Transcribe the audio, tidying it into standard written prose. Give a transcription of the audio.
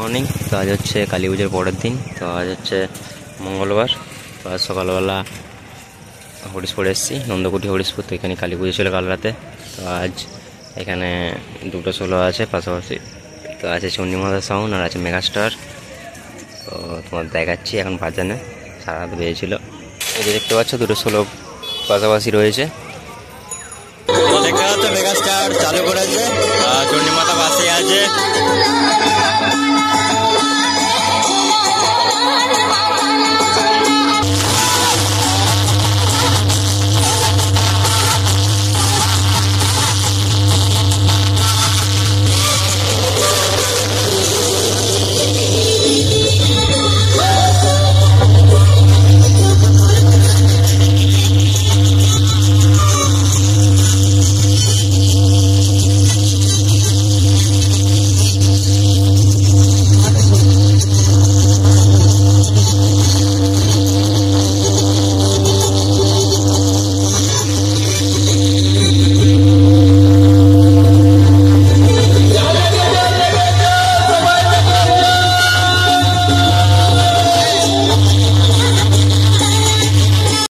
Morning. তো আজ হচ্ছে কালী পুজোর পরের দিন। তো আজ হচ্ছে মঙ্গলবার। তো আজ সকালবেলা হরিশপুর এসেছি, নন্দকুটি হরিশপুর। তো এখানে কালী পুজো ছিল কাল রাতে। তো আজ এখানে 2টো 16 আছে পাশাপাশি। তো আছে চণ্ডীমাতা সাউন্ড আর আছে মেগাস্টার। তো তোমার দেখাচ্ছি এখন বাজানে সারা রাত বেজেছিল। এই যে দেখতে পাচ্ছ 2টো 16 পাশাপাশি রয়েছে। দেখতে পাচ্ছ মেগাস্টার চালু করেছে, চণ্ডীমাতা পাশে আছে।